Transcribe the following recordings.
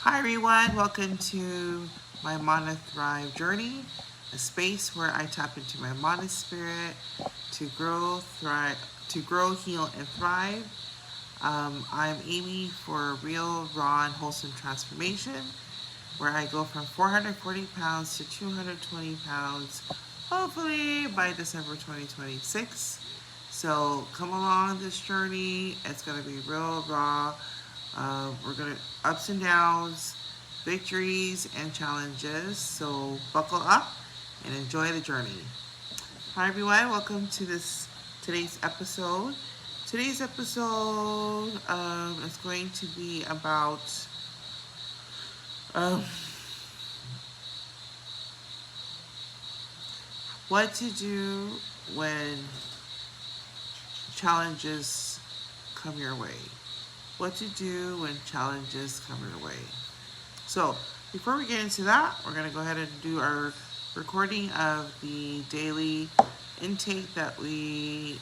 Hi everyone, welcome to my Mana Thrive journey, a space where I tap into my Mana spirit to grow, heal, and thrive. I'm aiming for real, raw, and wholesome transformation, where I go from 440 pounds to 220 pounds, hopefully by December 2026. So come along this journey. It's gonna be real, raw. We're gonna ups and downs, victories and challenges. So buckle up and enjoy the journey. Hi everyone, welcome to today's episode. Today's episode is going to be about um, what to do when challenges come your way. What to do when challenges come your way. So, before we get into that, we're going to go ahead and do our recording of the daily intake that we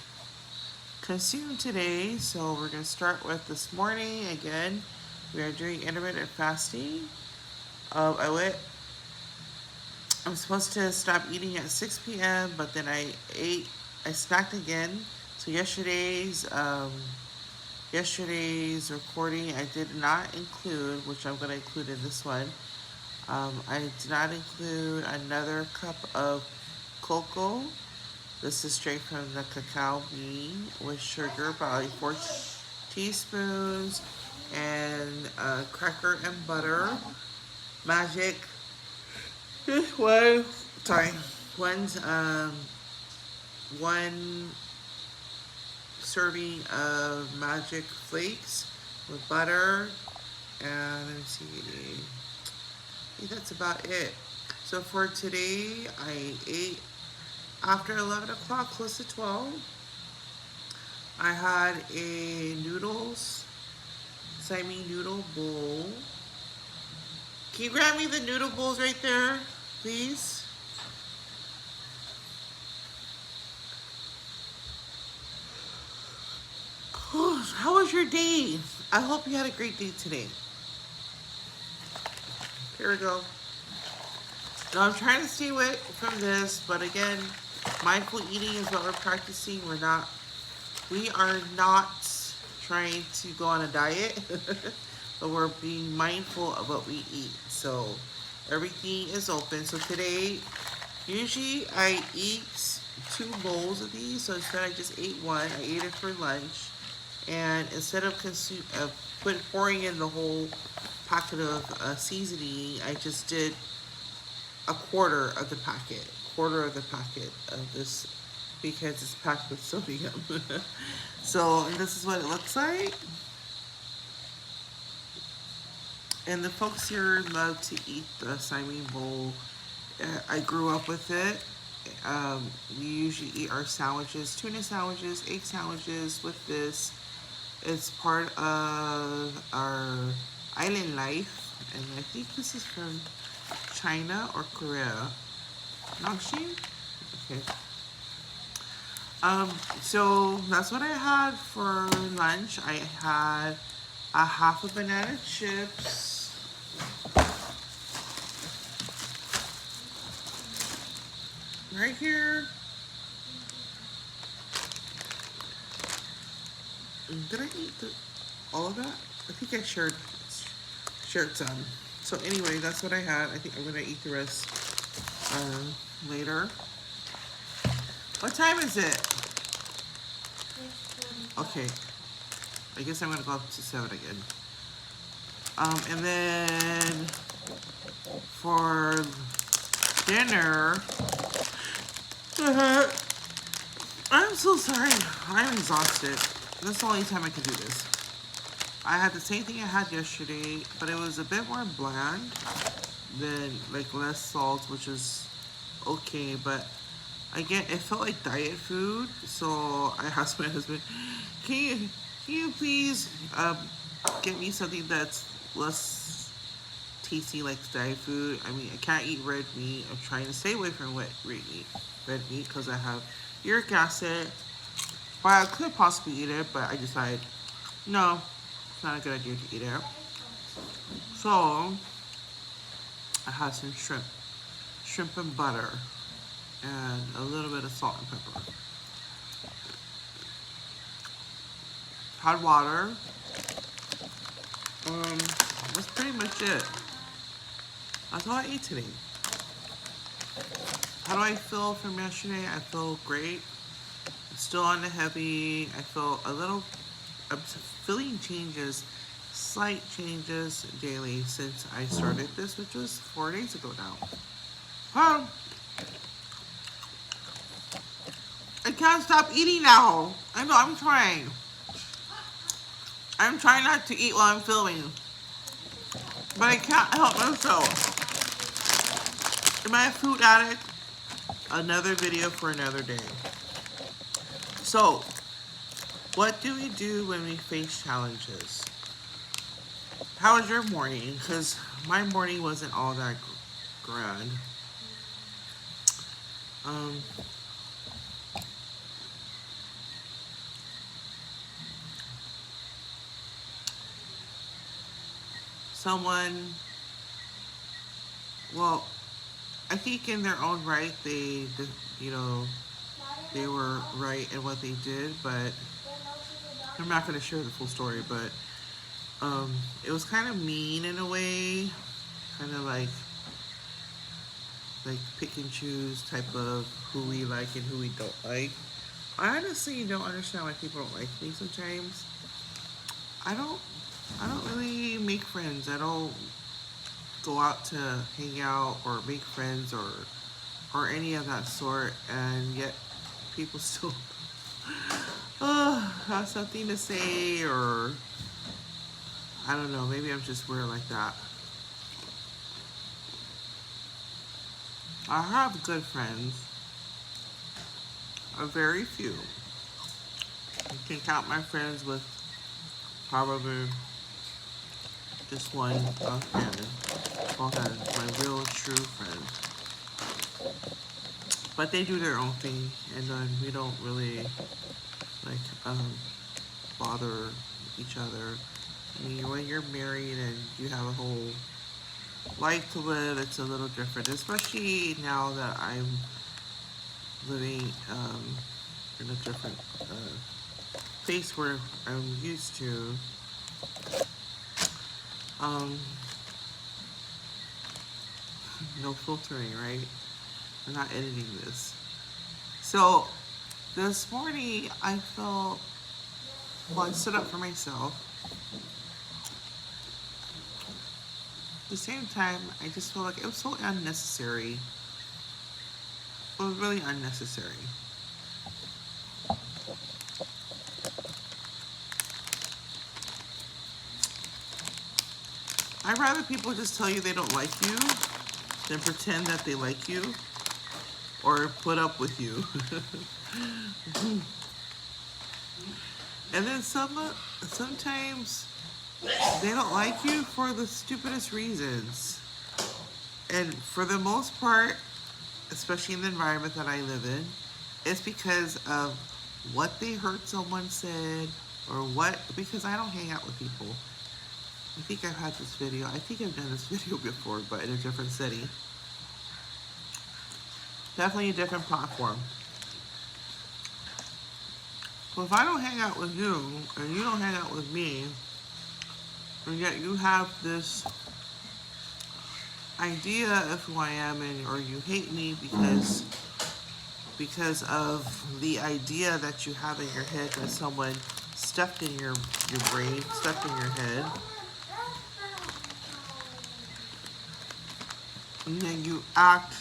consume today. So, we're going to start with this morning. Again, we are doing intermittent fasting. I'm supposed to stop eating at 6 p.m., but then I snacked again. So, yesterday's recording I did not include, which I'm going to include in this one. I did not include another cup of cocoa. This is straight from the cacao bean with sugar, about like 4 teaspoons, and cracker and butter. Magic. One, sorry, one's one serving of magic flakes with butter, and let me see. I think that's about it. So for today, I ate after 11 o'clock, close to 12. I had a Siamese noodle bowl. Can you grab me the noodle bowls right there, please? How was your day? I hope you had a great day today. Here we go. Now I'm trying to stay away from this, but again, mindful eating is what we're practicing. We are not trying to go on a diet, but we're being mindful of what we eat. So everything is open. So today, usually I eat 2 bowls of these. So instead I just ate one. I ate it for lunch. And instead of pouring in the whole packet of seasoning, I just did a quarter of the packet of this, because it's packed with sodium. So this is what it looks like. And the folks here love to eat the Siamese bowl. I grew up with it. We usually eat our sandwiches, tuna sandwiches, egg sandwiches with this. It's part of our island life, and I think this is from China or Korea. Nangshin? Okay. So that's what I had for lunch. I had a half a banana chips, right here. Did I eat all of that? I think I shared some. So anyway, that's what I had. I think I'm gonna eat the rest later. What time is it? Okay, I guess I'm gonna go up to 7 again. And then for dinner, I'm so sorry. I'm exhausted. That's the only time I can do this. I had the same thing I had yesterday, but it was a bit more bland than like less salt, which is okay. But again, it felt like diet food. So I asked my husband, can you please get me something that's less tasty like diet food? I mean, I can't eat red meat. I'm trying to stay away from red meat because I have uric acid. Well, I could possibly eat it, but I decided no, it's not a good idea to eat it. So I had some shrimp and butter, and a little bit of salt and pepper. Hot water. That's pretty much it. That's all I ate today. How do I feel from yesterday? I feel great. I'm still on the heavy. I feel a little. I'm feeling changes, slight changes daily since I started this, which was 4 days ago now. I can't stop eating now. I know I'm trying. I'm trying not to eat while I'm filming, but I can't help myself. Am I a food addict? Another video for another day. So, what do we do when we face challenges? How was your morning? Because my morning wasn't all that grand. Someone, well, I think in their own right, they were right in what they did, but I'm not going to share the full story, but it was kind of mean in a way, kind of like pick and choose type of who we like and who we don't like. I honestly don't understand why people don't like me sometimes. I don't really make friends. I don't go out to hang out or make friends or any of that sort, and yet people still have something to say, or I don't know, maybe I'm just weird like that. I have good friends, a very few. I can count my friends with probably just one hand. Both hands, my real true friend. But they do their own thing, and then we don't really bother each other. I mean, when you're married and you have a whole life to live, it's a little different, especially now that I'm living in a different place where I'm used to. No filtering, right? I'm not editing this. So this morning I felt, well, I stood up for myself. At the same time, I just felt like it was so unnecessary. It was really unnecessary. I'd rather people just tell you they don't like you than pretend that they like you or put up with you. And then sometimes they don't like you for the stupidest reasons. And for the most part, especially in the environment that I live in, it's because of what they heard someone said or because I don't hang out with people. I think I've had this video. I think I've done this video before, but in a different city. Definitely a different platform. So if I don't hang out with you, and you don't hang out with me, and yet you have this idea of who I am, or you hate me because of the idea that you have in your head that someone stuffed in your brain, stuffed in your head, and then you act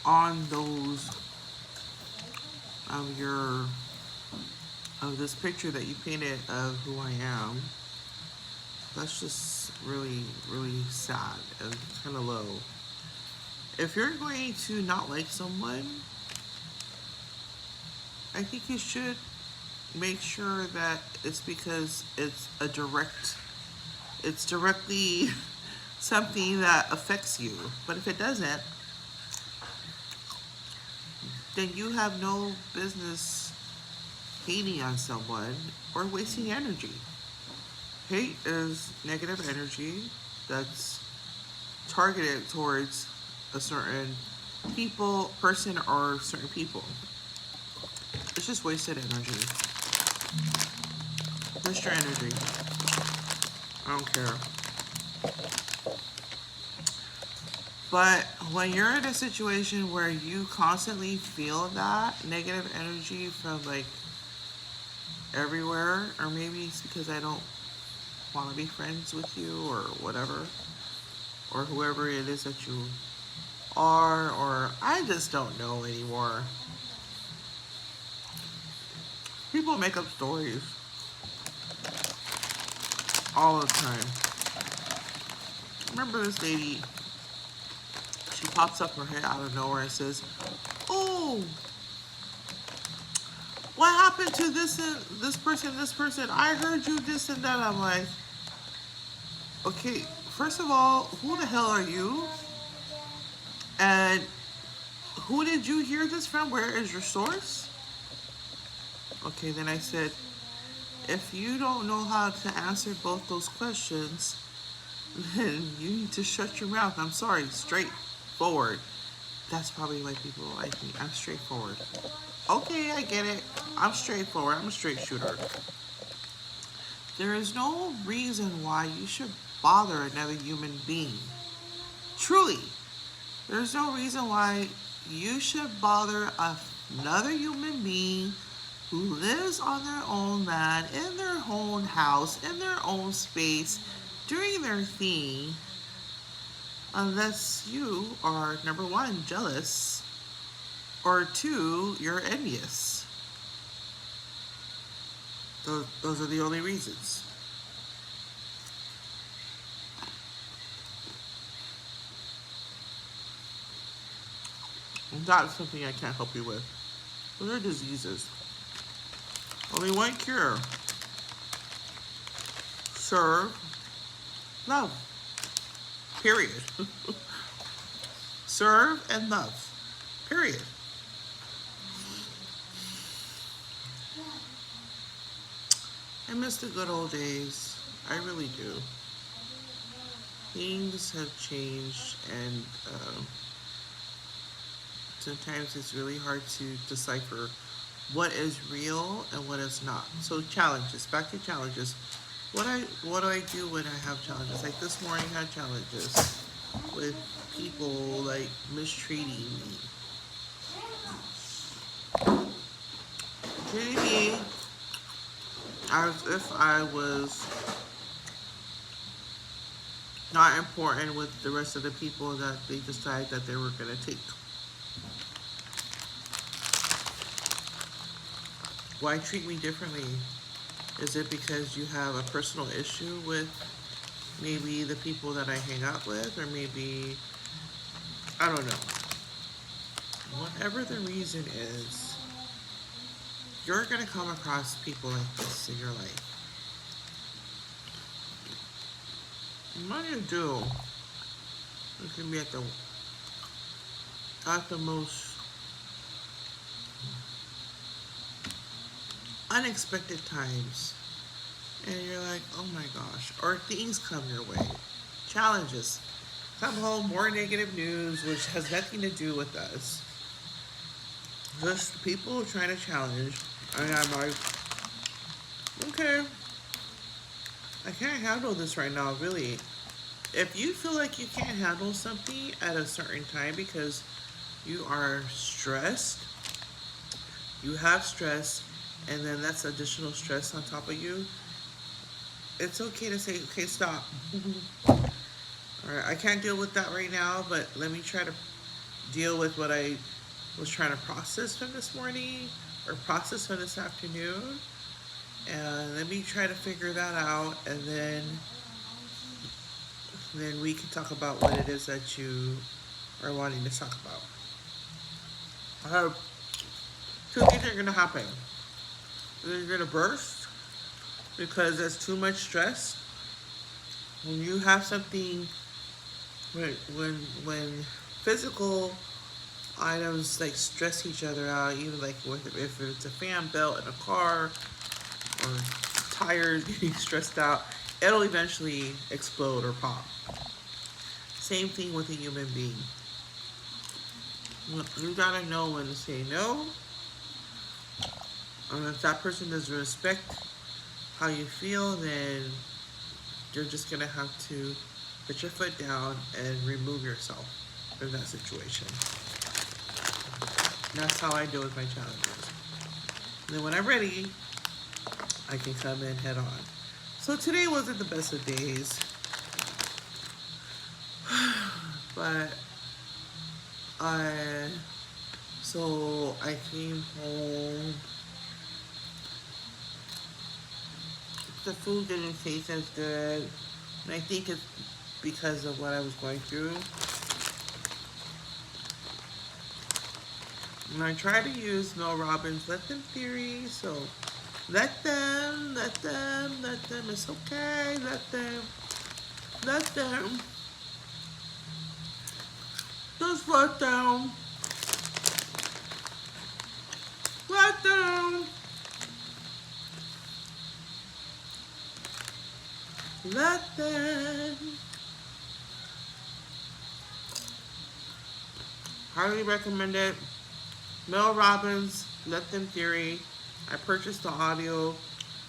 on those of this picture that you painted of who I am. That's just really, really sad and kind of low. If you're going to not like someone, I think you should make sure that it's because it's directly something that affects you. But if it doesn't, then you have no business hating on someone or wasting energy. Hate is negative energy that's targeted towards a certain person, or certain people. It's just wasted energy. Waste your energy. I don't care. But when you're in a situation where you constantly feel that negative energy from like everywhere, or maybe it's because I don't want to be friends with you or whatever, or whoever it is that you are, or I just don't know anymore. People make up stories all the time. I remember this lady, she pops up her head out of nowhere and says, "Oh, what happened to this and this person, this person? I heard you this and that." I'm like, okay, first of all, who the hell are you? And who did you hear this from? Where is your source? Okay, then I said, if you don't know how to answer both those questions, then you need to shut your mouth. I'm sorry, straightforward. That's probably why people like me. I'm straightforward. Okay, I get it. I'm straightforward. I'm a straight shooter. There is no reason why you should bother another human being. Truly, there's no reason why you should bother another human being who lives on their own land, in their own house, in their own space, doing their thing, unless you are, number one, jealous, or two, you're envious. Those are the only reasons. That's something I can't help you with. Those are diseases. Only one cure. Serve, love. Period. Serve and love. Period. I miss the good old days. I really do. Things have changed, and sometimes it's really hard to decipher what is real and what is not. So challenges. Back to challenges. What do I do when I have challenges? Like this morning, I had challenges with people like mistreating me, treating me as if I was not important with the rest of the people that they decide that they were gonna take. Why treat me differently? Is it because you have a personal issue with maybe the people that I hang out with, or maybe, I don't know. Whatever the reason is, you're gonna come across people like this in your life. What do you do? You can be at the most unexpected times, and you're like, oh my gosh, or things come your way, challenges come home, more negative news, which has nothing to do with us, just people trying to challenge, and I'm like, okay, I can't handle this right now, really. If you feel like you can't handle something at a certain time because you are stressed, you have stress, and then that's additional stress on top of you, it's okay to say, okay, stop. All right, I can't deal with that right now, but let me try to deal with what I was trying to process from this morning, or process from this afternoon, and let me try to figure that out, and then we can talk about what it is that you are wanting to talk about. Two things are gonna happen. You're gonna burst because there's too much stress. When you have something, when physical items like stress each other out, even like if it's a fan belt in a car, or tires getting stressed out, it'll eventually explode or pop. Same thing with a human being. You gotta know when to say no. And if that person doesn't respect how you feel, then you're just gonna have to put your foot down and remove yourself from that situation. That's how I deal with my challenges. And then when I'm ready, I can come in head on. So today wasn't the best of days, but I came home. The food didn't taste as good, and I think it's because of what I was going through. And I try to use Mel Robbins' let them theory, so let them, it's okay, let them, just let them, let them, let them. Highly recommend it. Mel Robbins, Let Them Theory. I purchased the audio.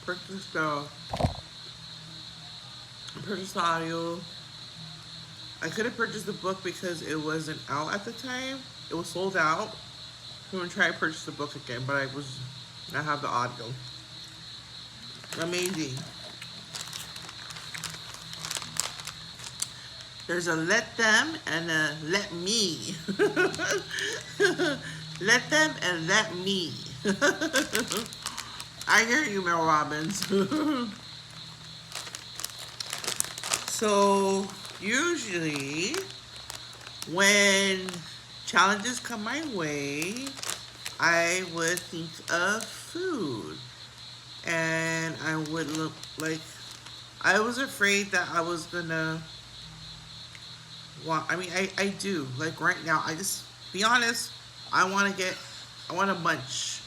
Purchased the audio. I couldn't purchase the book because it wasn't out at the time. It was sold out. I'm gonna try to purchase the book again, but I have the audio. Amazing. There's a let them and a let me. Let them and let me. I hear you, Mel Robbins. So usually when challenges come my way, I would think of food. And I would look like, I was afraid that I was gonna I do. Like right now, I just, be honest, I want to munch.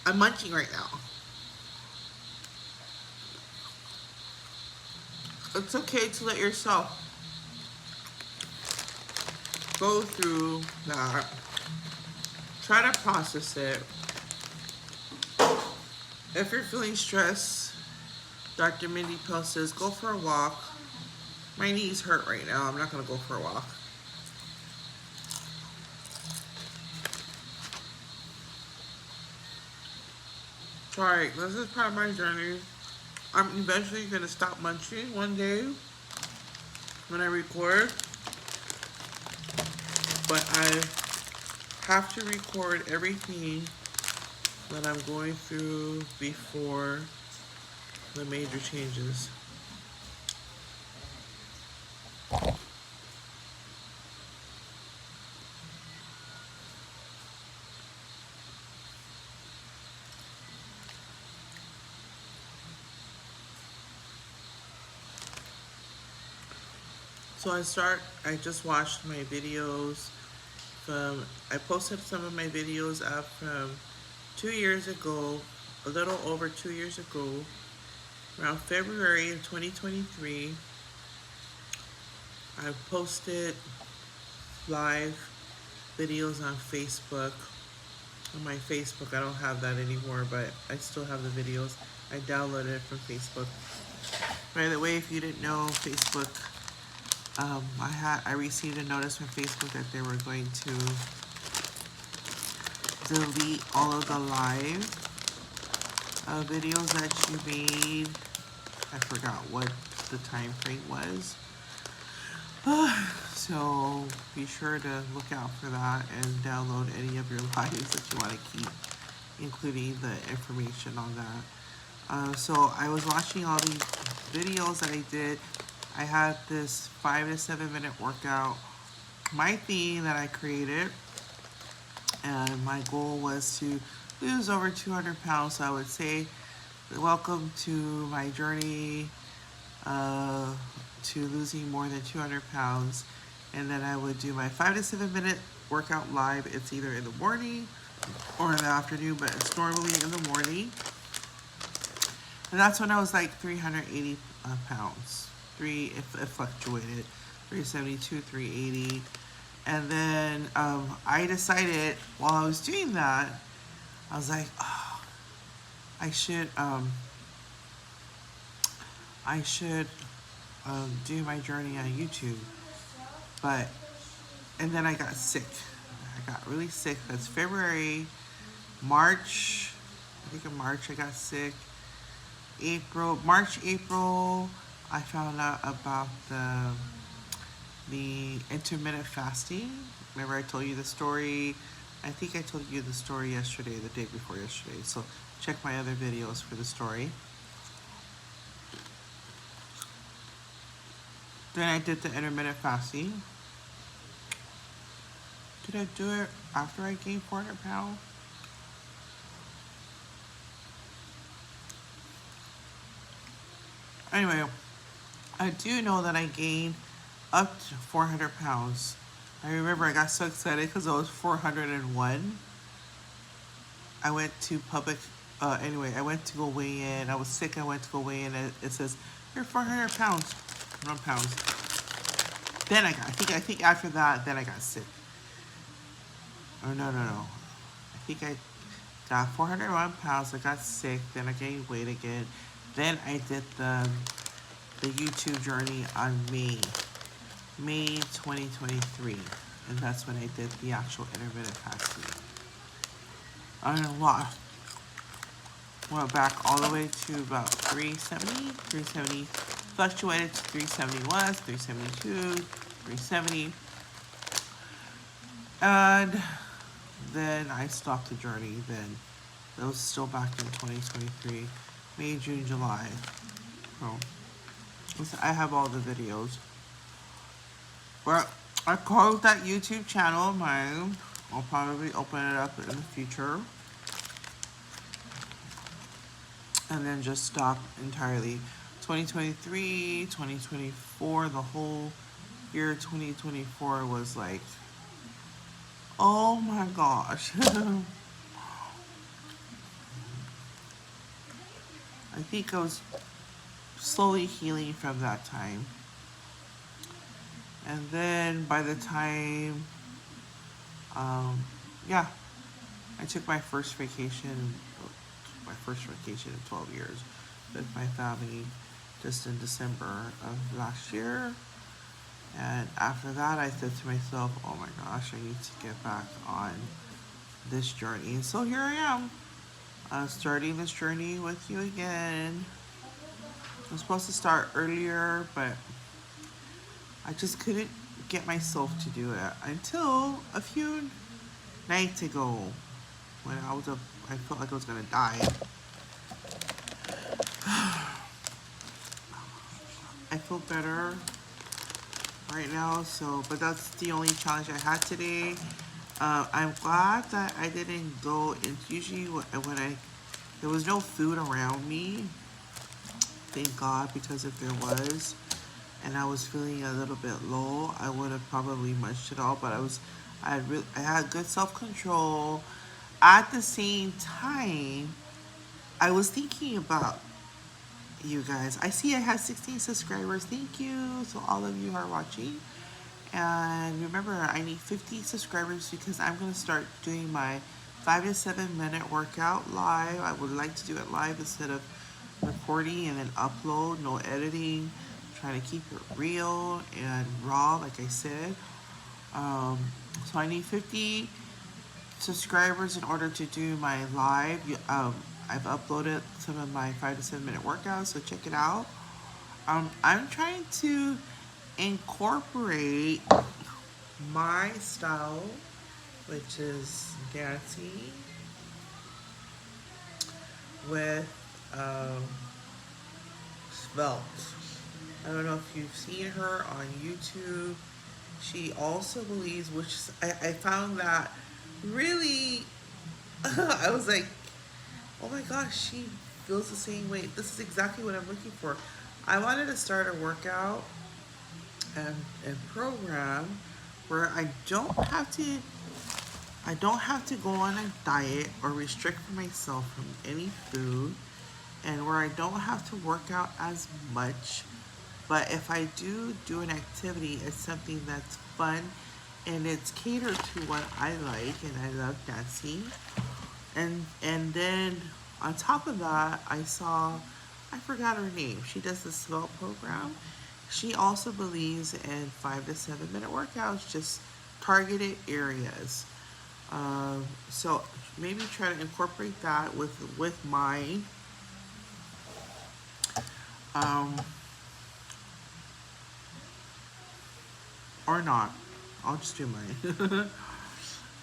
I'm munching right now. It's okay to let yourself go through that. Try to process it. If you're feeling stressed, Dr. Mindy Pell says, go for a walk. My knees hurt right now. I'm not going to go for a walk. Sorry, this is part of my journey. I'm eventually going to stop munching one day when I record. But I have to record everything that I'm going through before the major changes. So I just watched my videos I posted some of my videos up from 2 years ago, a little over 2 years ago, around February of 2023. I posted live videos on Facebook. On my Facebook, I don't have that anymore, but I still have the videos. I downloaded it from Facebook. By the way, if you didn't know, Facebook, I received a notice from Facebook that they were going to delete all of the live videos that you made. I forgot what the time frame was. So be sure to look out for that and download any of your lives that you want to keep, including the information on that. So I was watching all these videos that I did. I had this 5 to 7 minute workout, my theme that I created, and my goal was to lose over 200 pounds. So I would say, welcome to my journey to losing more than 200 pounds. And then I would do my 5 to 7 minute workout live. It's either in the morning or in the afternoon, but it's normally in the morning. And that's when I was like 380 pounds. It fluctuated, 372, 380. And then I decided while I was doing that, I was like, oh, I should I should do my journey on YouTube. But and then I got sick. I got really sick. That's February, March. I think in March I got sick. April, I found out about the intermittent fasting. Remember I told you the story? I think I told you the story yesterday, the day before yesterday. So check my other videos for the story. Then I did the intermittent fasting. Did I do it after I gained 400 pounds? Anyway, I do know that I gained up to 400 pounds. I remember I got so excited because I was 401. I went to public, anyway, I went to go weigh in. I was sick, I went to go weigh in. It says, you're 400 pounds. 1 pound. Then I think after that, then I got sick. Oh, no. I think I got 401 pounds, I got sick, then I gained weight again. Then I did the YouTube journey on May 2023. And that's when I did the actual intermittent fasting. I lost. Went back all the way to about 370, fluctuated to 371, 372, 370. And then I stopped the journey then. That was still back in 2023, May, June, July. Oh. I have all the videos. Well, I closed that YouTube channel of mine. I'll probably open it up in the future. And then just stop entirely. 2023, 2024, the whole year 2024 was like, oh my gosh. I think I was slowly healing from that time. And then by the time, yeah, I took my first vacation in 12 years with my family just in December of last year. And after that, I said to myself, oh my gosh, I need to get back on this journey. And so here I am, starting this journey with you again. I was supposed to start earlier, but I just couldn't get myself to do it until a few nights ago when I felt like I was gonna die. I feel better right now, but that's the only challenge I had today. I'm glad that I didn't go in. Usually when there was no food around me, thank God, because if there was, and I was feeling a little bit low, I would have probably munched it all, but I had good self-control. At the same time, I was thinking about you guys. I see I have 16 subscribers. Thank you to all of you who are watching. And remember, I need 50 subscribers because I'm going to start doing my 5 to 7 minute workout live. I would like to do it live instead of recording and then upload, no editing. Trying to keep it real and raw, like I said. So I need 50 subscribers in order to do my live. I've uploaded some of my 5 to 7 minute workouts, so check it out. I'm trying to incorporate my style, which is dancing, with svelte. I don't know if you've seen her on YouTube. She also believes, which I found that really, I was like, oh my gosh, she feels the same way. This is exactly what I'm looking for. I wanted to start a workout and program where I don't have to go on a diet or restrict myself from any food. and where I don't have to work out as much. But if I do an activity, it's something that's fun and it's catered to what I like, and I love dancing. And then on top of that, I forgot her name. She does the Swell program. She also believes in 5 to 7 minute workouts, just targeted areas. So maybe try to incorporate that with mine. Um, or not. I'll just do mine.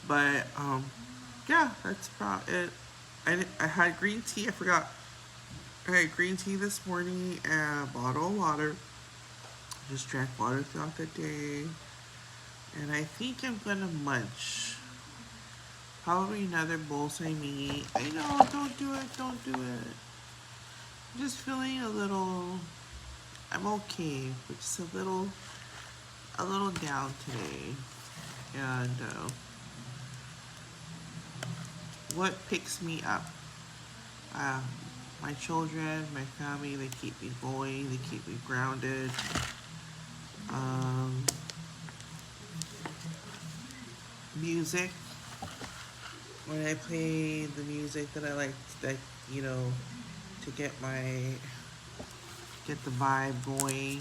But yeah, that's about it. I had green tea. I forgot. I had green tea this morning and a bottle of water. Just drank water throughout the day. And I think I'm gonna munch. Probably another bullseye meat. I know, don't do it, don't do it. I'm just feeling a little, I'm okay, but just a little down today. And what picks me up? Um, my children, my family, they keep me going, they keep me grounded. Um, Music, when I play the music that I like, that you know, to get the vibe going,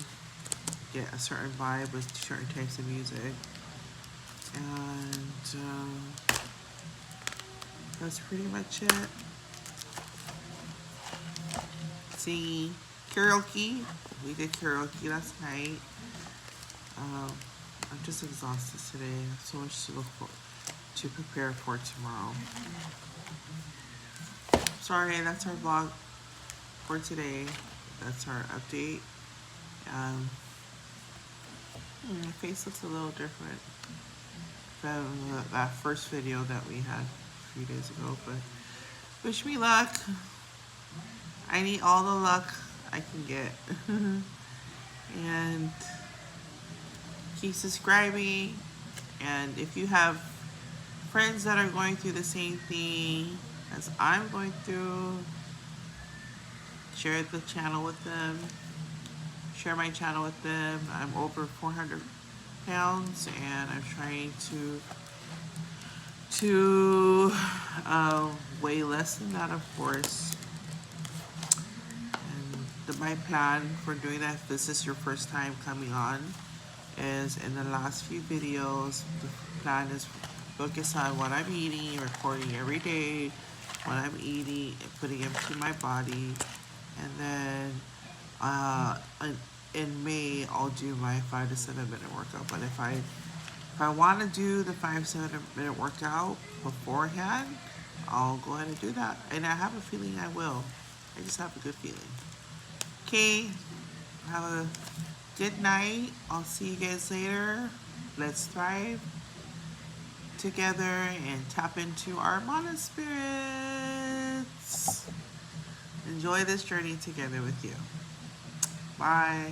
get a certain vibe with certain types of music, and that's pretty much it. Singing, karaoke. We did karaoke last night. Um, I'm just exhausted today. I have so much to prepare for tomorrow. Sorry, that's our vlog for today. That's our update. Um, my face looks a little different from that first video that we had a few days ago, but wish me luck. I need all the luck I can get. And keep subscribing. And if you have friends that are going through the same thing as I'm going through, share the channel with them. Share my channel with them. I'm over 400 pounds, and I'm trying to weigh less than that, of course. And my plan for doing that, if this is your first time coming on, is in the last few videos, the plan is focus on what I'm eating, recording every day, what I'm eating, and putting into my body. And then in May, I'll do my 5 to 7 minute workout. But if I want to do the 5 to 7 minute workout beforehand, I'll go ahead and do that. And I have a feeling I will. I just have a good feeling. Okay, have a good night. I'll see you guys later. Let's thrive together and tap into our mana spirits. Enjoy this journey together with you. Bye.